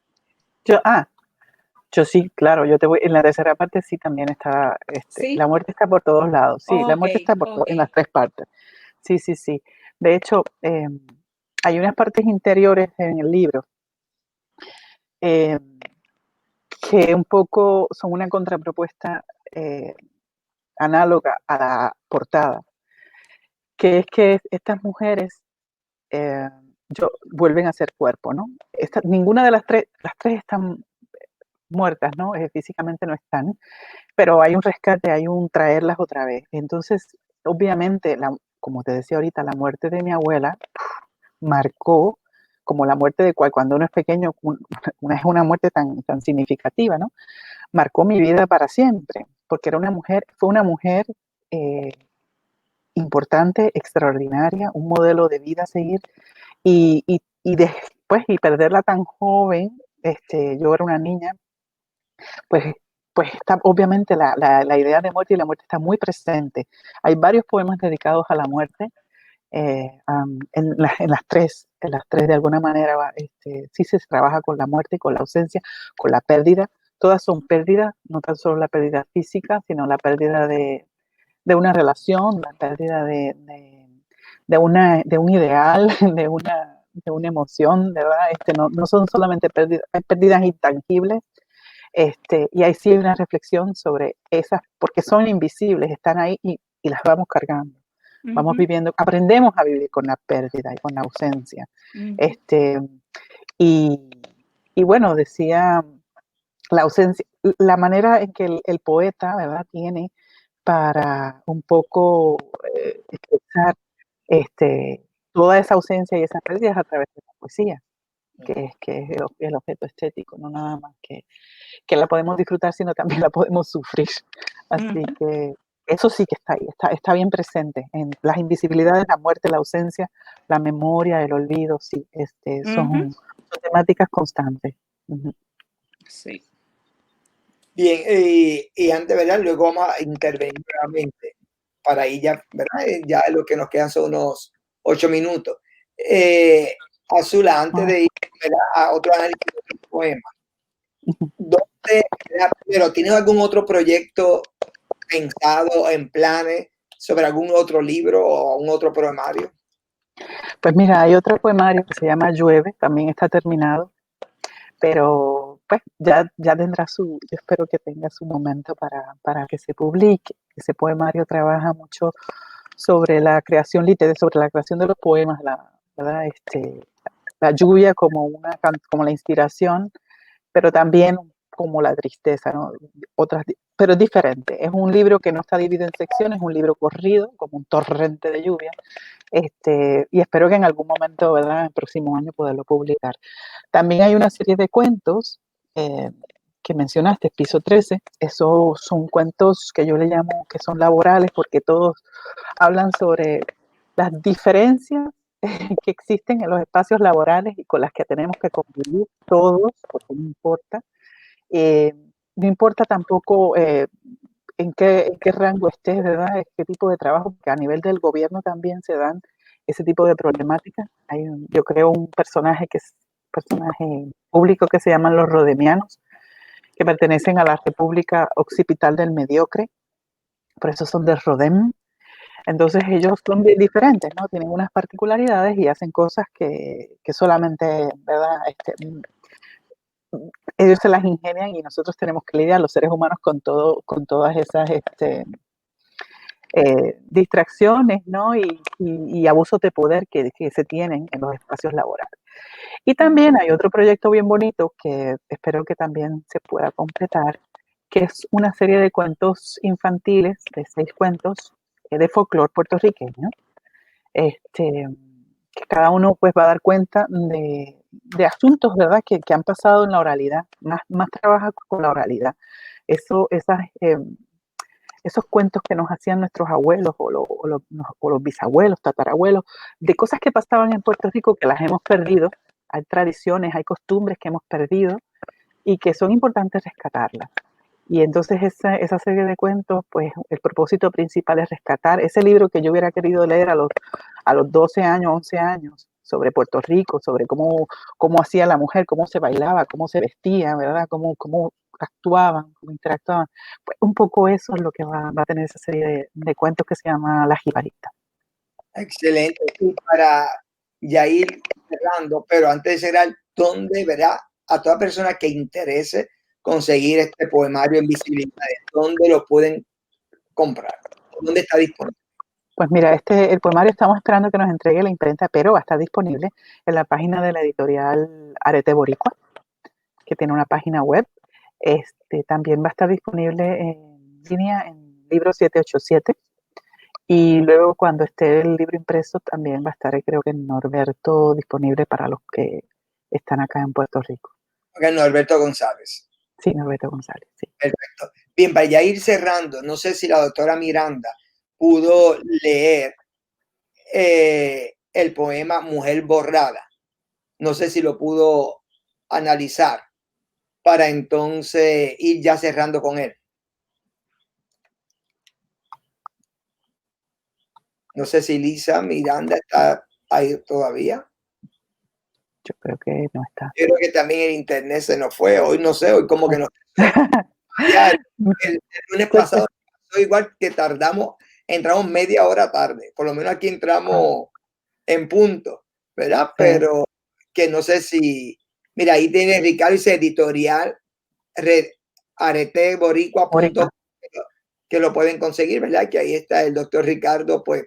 Yo sí, claro, en la tercera parte sí también está, ¿Sí? La muerte está por todos lados, sí, la muerte está en las tres partes, sí. De hecho, hay unas partes interiores en el libro que un poco son una contrapropuesta análoga a la portada, que es que estas mujeres vuelven a ser cuerpo, ¿no? Ninguna de las tres están muertas, ¿no? Físicamente no están, pero hay un rescate, hay un traerlas otra vez. Entonces, obviamente, como te decía ahorita, la muerte de mi abuela marcó, como la muerte de cuando uno es pequeño, es una muerte tan significativa, ¿no? Marcó mi vida para siempre, porque fue una mujer importante, extraordinaria, un modelo de vida a seguir, y después, y perderla tan joven, yo era una niña, pues pues está obviamente la idea de muerte y la muerte está muy presente. Hay varios poemas dedicados a la muerte, en las tres de alguna manera sí se trabaja con la muerte, con la ausencia, con la pérdida. Todas son pérdidas, no tan solo la pérdida física, sino la pérdida de una relación, la pérdida de un ideal, de una emoción, ¿verdad? No son solamente pérdidas, hay pérdidas intangibles. Y ahí sí hay una reflexión sobre esas, porque son invisibles, están ahí y las vamos cargando. Vamos viviendo, aprendemos a vivir con la pérdida y con la ausencia. Y, y bueno, decía la ausencia, la manera en que el poeta, ¿verdad?, tiene para un poco expresar toda esa ausencia y esas pérdidas a través de la poesía, que es el objeto estético, no nada más que la podemos disfrutar, sino también la podemos sufrir. Así que eso sí que está ahí, está bien presente en las invisibilidades, la muerte, la ausencia, la memoria, el olvido, sí, son temáticas constantes. Sí. Bien, y antes, ¿verdad? Luego vamos a intervenir nuevamente para ir ya, ¿verdad? Ya lo que nos quedan son unos 8 minutos. Azula, antes de ir, ¿verdad?, a otro análisis de otro poema, pero ¿tienes algún otro proyecto pensado en planes sobre algún otro libro o un otro poemario? Pues mira, hay otro poemario que se llama Llueve, también está terminado, pero pues ya tendrá yo espero que tenga su momento para que se publique. Ese poemario trabaja mucho sobre la creación literaria, sobre la creación de los poemas, ¿verdad? La lluvia como la inspiración, pero también como la tristeza, ¿no? Pero es diferente. Es un libro que no está dividido en secciones, es un libro corrido, como un torrente de lluvia. Y espero que en algún momento, ¿verdad?, en el próximo año poderlo publicar. También hay una serie de cuentos que mencionaste, Piso 13. Esos son cuentos que yo le llamo que son laborales porque todos hablan sobre las diferencias que existen en los espacios laborales y con las que tenemos que convivir todos, porque no importa. No importa tampoco en qué rango estés, ¿verdad? Qué tipo de trabajo, porque a nivel del gobierno también se dan ese tipo de problemáticas. Yo creo un personaje personaje público que se llaman los rodemianos, que pertenecen a la República Occipital del Mediocre, por eso son del Rodem. Entonces ellos son bien diferentes, ¿no? Tienen unas particularidades y hacen cosas que solamente, ¿verdad? Ellos se las ingenian y nosotros tenemos que lidiar, los seres humanos, con todas esas distracciones, ¿no? Y abusos de poder que se tienen en los espacios laborales. Y también hay otro proyecto bien bonito que espero que también se pueda completar, que es una serie de cuentos infantiles, de 6 cuentos de folclore puertorriqueño, que cada uno pues va a dar cuenta de asuntos, ¿verdad?, que han pasado en la oralidad, más trabaja con la oralidad. Esos cuentos que nos hacían nuestros abuelos o los bisabuelos, tatarabuelos, de cosas que pasaban en Puerto Rico que las hemos perdido. Hay tradiciones, hay costumbres que hemos perdido y que son importantes rescatarlas. Y entonces esa serie de cuentos, pues el propósito principal es rescatar ese libro que yo hubiera querido leer a los 12 años, 11 años, sobre Puerto Rico, sobre cómo hacía la mujer, cómo se bailaba, cómo se vestía, ¿verdad? Cómo actuaban, cómo interactuaban. Pues un poco eso es lo que va a tener esa serie de cuentos que se llama La Jibarita. Excelente. Y para ya ir cerrando, pero antes de cerrar, ¿dónde, verá, a toda persona que interese conseguir este poemario en Visibilidades, dónde lo pueden comprar? ¿Dónde está disponible? Pues mira, el poemario estamos esperando que nos entregue la imprenta, pero va a estar disponible en la página de la editorial Arete Boricua, que tiene una página web. También va a estar disponible en línea en Libro 787. Y luego cuando esté el libro impreso también va a estar, creo que en Norberto, disponible para los que están acá en Puerto Rico. Okay, Norberto González. Sí, Norberto González, sí. Perfecto. Bien, para ya ir cerrando, no sé si la doctora Miranda pudo leer el poema Mujer Borrada. No sé si lo pudo analizar. para entonces ir ya cerrando con él. No sé si Lisa Miranda está ahí todavía. Yo creo que no está. Yo creo que también el internet se nos fue. Hoy no sé, hoy como que no. Ya el lunes pasado pasó igual que entramos media hora tarde. Por lo menos aquí entramos en punto, ¿verdad? Sí. Pero que no sé si. Mira, ahí tiene Ricardo, dice editorial areteboricua.com, que lo pueden conseguir, ¿verdad? Que ahí está el doctor Ricardo, pues,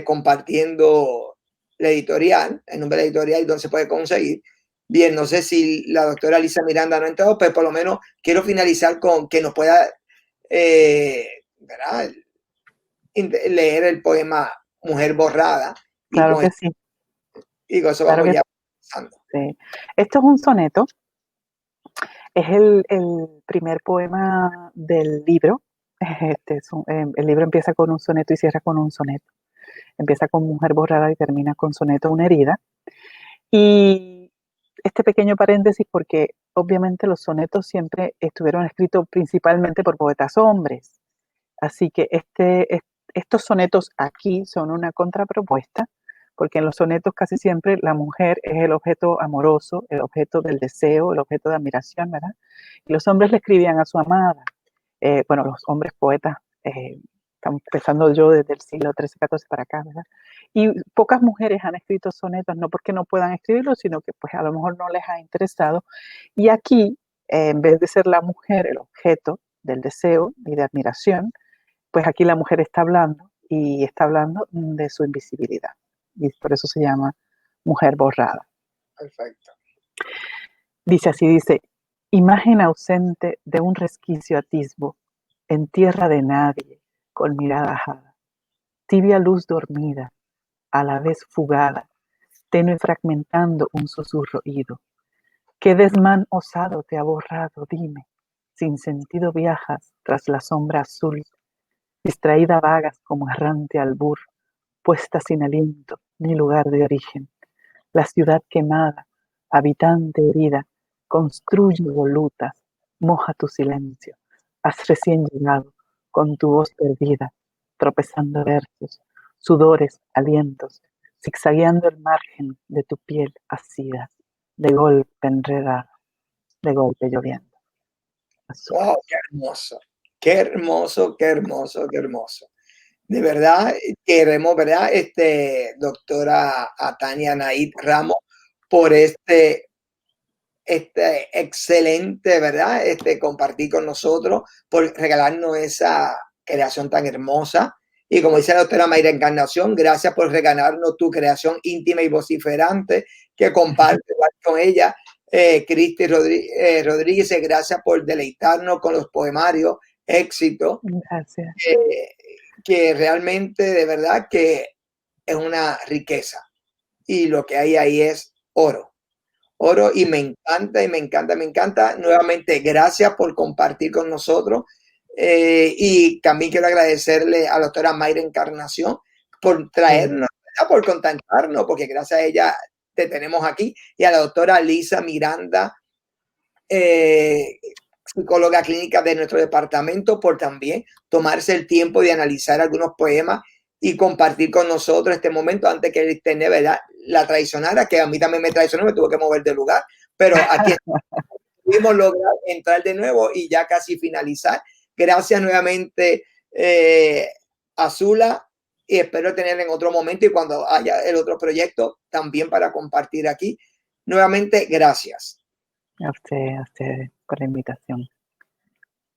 compartiendo la editorial, el nombre de la editorial y dónde se puede conseguir. Bien, no sé si la doctora Lisa Miranda no ha entrado, pero por lo menos quiero finalizar con que nos pueda ¿verdad? Leer el poema Mujer Borrada. Claro que sí. Y con eso Claro vamos ya pasando. Sí. Esto es un soneto. Es el primer poema del libro. El libro empieza con un soneto y cierra con un soneto. Empieza con Mujer Borrada y termina con Soneto Una Herida. Y este pequeño paréntesis porque obviamente los sonetos siempre estuvieron escritos principalmente por poetas hombres. Así que estos sonetos aquí son una contrapropuesta, porque en los sonetos casi siempre la mujer es el objeto amoroso, el objeto del deseo, el objeto de admiración, ¿verdad? Y los hombres le escribían a su amada. Bueno, los hombres poetas, estamos empezando yo desde el siglo XIII, XIV para acá, ¿verdad? Y pocas mujeres han escrito sonetos, no porque no puedan escribirlos, sino que pues a lo mejor no les ha interesado. Y aquí, en vez de ser la mujer el objeto del deseo y de admiración, pues aquí la mujer está hablando y está hablando de su invisibilidad. Y por eso se llama Mujer Borrada. Perfecto. Dice así, dice, imagen ausente de un resquicio atisbo, en tierra de nadie, con mirada ajada, tibia luz dormida, a la vez fugada, tenue fragmentando un susurro ido. ¿Qué desmán osado te ha borrado? Dime, sin sentido viajas tras la sombra azul, distraída vagas como errante albur, puesta sin aliento ni lugar de origen. La ciudad quemada, habitante herida, construye volutas, moja tu silencio. Has recién llegado, con tu voz perdida, tropezando versos, sudores, alientos, zigzagueando el margen de tu piel asida, de golpe enredada, de golpe lloviendo. ¡Wow! ¡Qué hermoso! ¡Qué hermoso, qué hermoso, qué hermoso! De verdad, queremos, ¿verdad? Doctora Tania Naid Ramos, por este excelente, ¿verdad? Compartir con nosotros, por regalarnos esa creación tan hermosa. Y como dice la doctora Mayra Encarnación, gracias por regalarnos tu creación íntima y vociferante que comparte con ella. Cristi Rodríguez, gracias por deleitarnos con los poemarios. Éxito. Gracias. Que realmente, de verdad, que es una riqueza. Y lo que hay ahí es oro. Oro, y me encanta, y me encanta, me encanta. Nuevamente, gracias por compartir con nosotros. Y también quiero agradecerle a la doctora Mayra Encarnación por traernos, por contactarnos, porque gracias a ella te tenemos aquí, y a la doctora Lisa Miranda, psicóloga clínica de nuestro departamento, por también tomarse el tiempo de analizar algunos poemas y compartir con nosotros este momento antes que el internet, ¿verdad?, la traicionara, que a mí también me traicionó, me tuve que mover de lugar, pero aquí pudimos lograr entrar de nuevo y ya casi finalizar. Gracias nuevamente, Azula, y espero tenerla en otro momento y cuando haya el otro proyecto también para compartir aquí. Nuevamente, gracias. A usted por la invitación.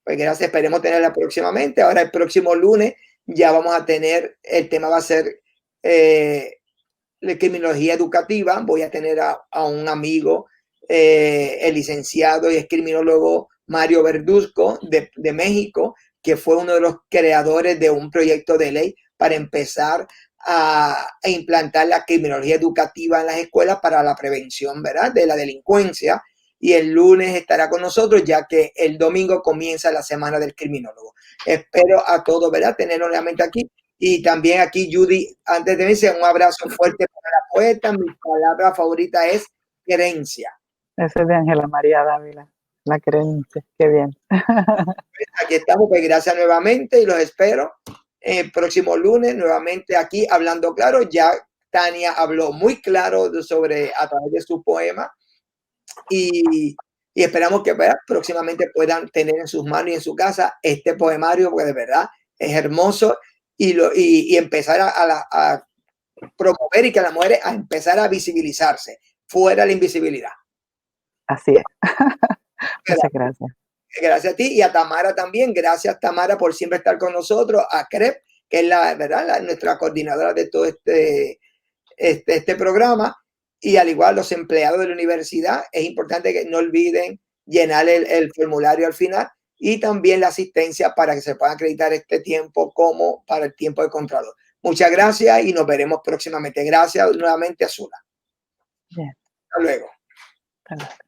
Pues gracias, esperemos tenerla próximamente. Ahora el próximo lunes ya vamos a tener, el tema va a ser la criminología educativa. Voy a tener a un amigo, el licenciado y es criminólogo Mario Verduzco de México, que fue uno de los creadores de un proyecto de ley para empezar a implantar la criminología educativa en las escuelas para la prevención, ¿verdad?, de la delincuencia. Y el lunes estará con nosotros, ya que el domingo comienza la semana del criminólogo. Espero a todos, ¿verdad?, tenerlo nuevamente aquí. Y también aquí, Judy, antes de irse, un abrazo fuerte para la poeta. Mi palabra favorita es herencia. Ese es de Ángela María Dávila. la creencia, qué bien. Aquí estamos, pues gracias nuevamente y los espero el próximo lunes nuevamente aquí hablando claro. Ya Tania habló muy claro sobre a través de su poema y esperamos que próximamente puedan tener en sus manos y en su casa este poemario, porque de verdad es hermoso y empezar a promover y que las mujeres a empezar a visibilizarse fuera de la invisibilidad. Así es. Muchas gracias. Gracias a ti y a Tamara también. Gracias, Tamara, por siempre estar con nosotros. A Crep, que es nuestra coordinadora de todo este programa. Y al igual los empleados de la universidad, es importante que no olviden llenar el formulario al final y también la asistencia para que se pueda acreditar este tiempo como para el tiempo de Contralor. Muchas gracias y nos veremos próximamente. Gracias nuevamente, Azula. Bien. Hasta luego. Hasta luego.